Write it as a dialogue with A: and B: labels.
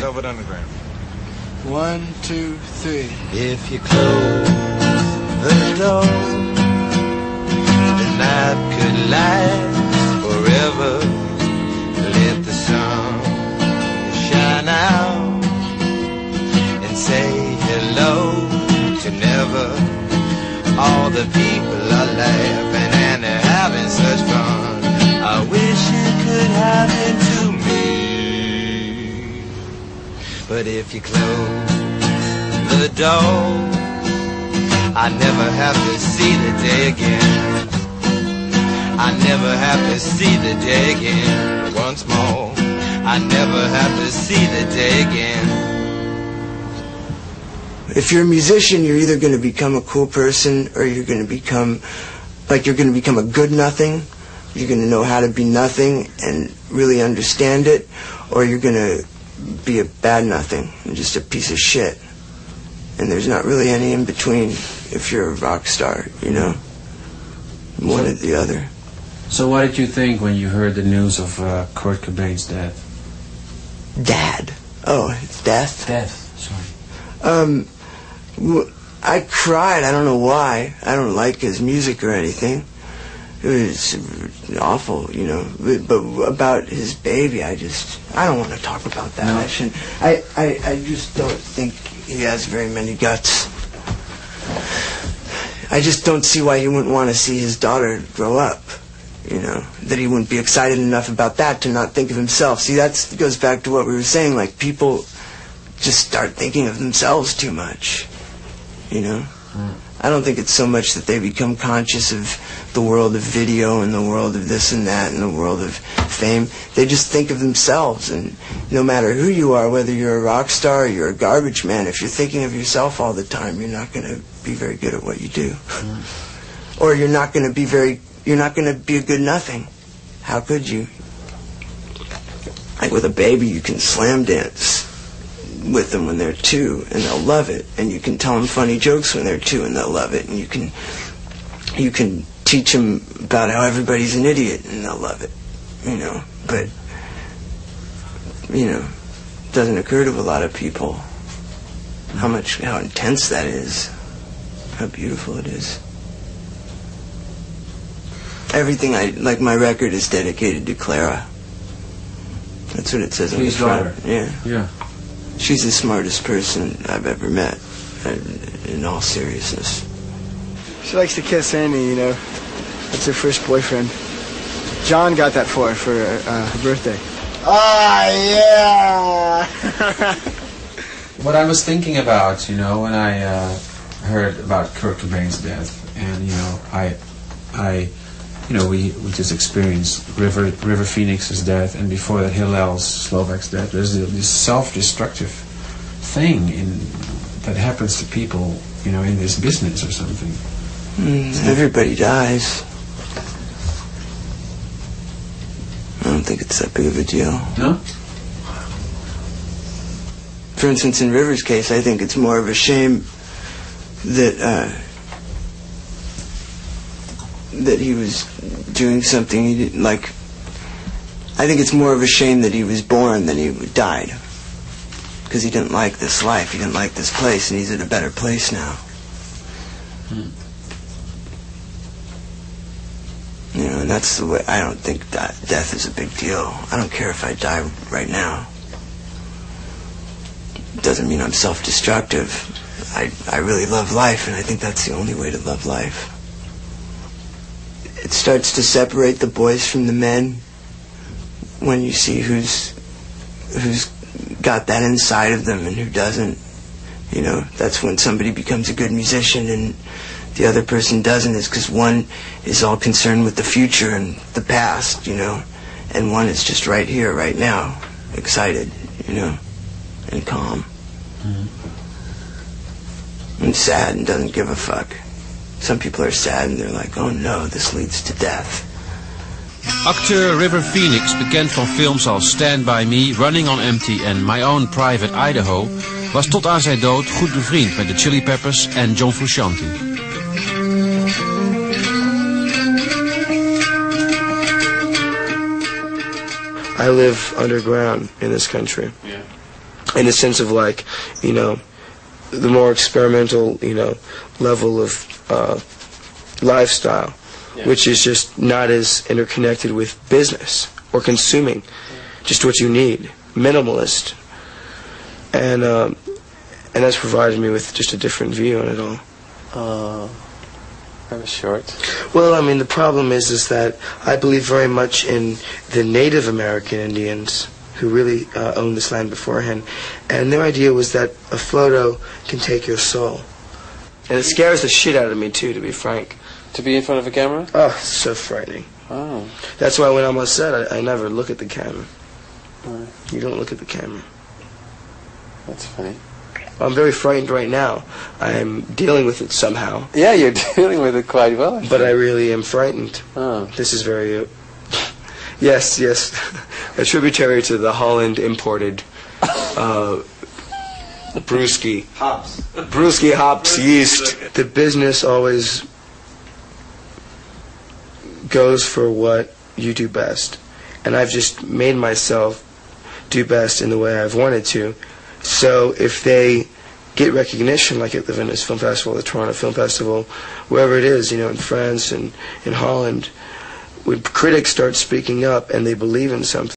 A: Velvet Underground.
B: 1, 2, 3.
C: If you close the door, the night could last forever. Let the sun shine out and say hello to never. All the people are laughing and they're having such fun. I wish it could happen to me. But if you close the door, I never have to see the day again. I never have to see the day again. Once more, I never have to see the day again.
B: If you're a musician, you're either going to become a cool person or you're going to become, you're going to become a good nothing. You're going to know how to be nothing and really understand it, or you're going to be a bad nothing and just a piece of shit. And there's not really any in between if you're a rock star, you know, one or the other.
D: So what did you think when you heard the news of Kurt Cobain's death?
B: Dad. Oh, it's death?
D: Death, sorry.
B: I cried. I don't know why. I don't like his music or anything. It was awful, you know. But about his baby, I don't want to talk about that.
D: No.
B: I just don't think he has very many guts. I just don't see why he wouldn't want to see his daughter grow up, you know. That he wouldn't be excited enough about that to not think of himself. See, that goes back to what we were saying, like, people just start thinking of themselves too much, you know. I don't think it's so much that they become conscious of the world of video and the world of this and that and the world of fame. They just think of themselves, and no matter who you are, whether you're a rock star or you're a garbage man, if you're thinking of yourself all the time, you're not going to be very good at what you do. Or you're not going to be a good nothing. How could you? Like with a baby, you can slam dance with them when they're 2 and they'll love it, and you can tell them funny jokes when they're 2 and they'll love it, and you can teach them about how everybody's an idiot and they'll love it, you know. But you know, it doesn't occur to a lot of people how intense that is, how beautiful it is. Everything like my record is dedicated to Clara. That's what it says on the front.
D: Yeah.
B: She's the smartest person I've ever met, in all seriousness.
E: She likes to kiss Andy, you know. That's her first boyfriend. John got that for her birthday. Ah, yeah!
D: What I was thinking about, you know, when I heard about Kurt Cobain's death, and, you know, we just experienced River Phoenix's death, and before that Hillel Slovak's death. There's this self-destructive thing that happens to people, you know, in this business or something.
B: Everybody dies. I don't think it's that big of a deal.
D: No?
B: For instance, in River's case, I think it's more of a shame that he was doing something he didn't like. I think it's more of a shame that he was born than he died, because he didn't like this life, he didn't like this place, and he's in a better place now. You know, and that's the way. I don't think that death is a big deal. I don't care if I die right now. It doesn't mean I'm self-destructive. I really love life, and I think that's the only way to love life. It starts to separate the boys from the men when you see who's got that inside of them and who doesn't. You know, that's when somebody becomes a good musician and the other person doesn't, is because one is all concerned with the future and the past, you know, and one is just right here, right now, excited, you know, and calm. And sad and doesn't give a fuck. Some people are sad and they're like, oh no, this leads to death.
F: Acteur River Phoenix, bekend van films als Stand By Me, Running on Empty en My Own Private Idaho, was tot aan zijn dood goed bevriend met de Chili Peppers en John Frusciante.
B: I live underground in this country.
D: Yeah.
A: in the sense of like, you know, the more experimental, you know, level of lifestyle, which is just not as interconnected with business or consuming, just what you need, minimalist, and that's provided me with just a different view on it all.
G: That was short.
A: Well, I mean, the problem is that I believe very much in the Native American Indians who really owned this land beforehand, and their idea was that a photo can take your soul. And it scares the shit out of me, too, to be frank.
G: To be in front of a camera?
A: Oh, it's so frightening.
G: Oh.
A: That's why when I'm on set, I never look at the camera.
G: Right.
A: You don't look at the camera.
G: That's funny.
A: I'm very frightened right now. I'm dealing with it somehow.
G: Yeah, you're dealing with it quite well.
A: But I really am frightened.
G: Oh.
A: This is very... yes, a tributary to the Holland imported brewski.
G: Hops.
A: Brewski hops yeast. The business always goes for what you do best. And I've just made myself do best in the way I've wanted to. So if they get recognition, like at the Venice Film Festival, the Toronto Film Festival, wherever it is, you know, in France and in Holland, when critics start speaking up and they believe in something,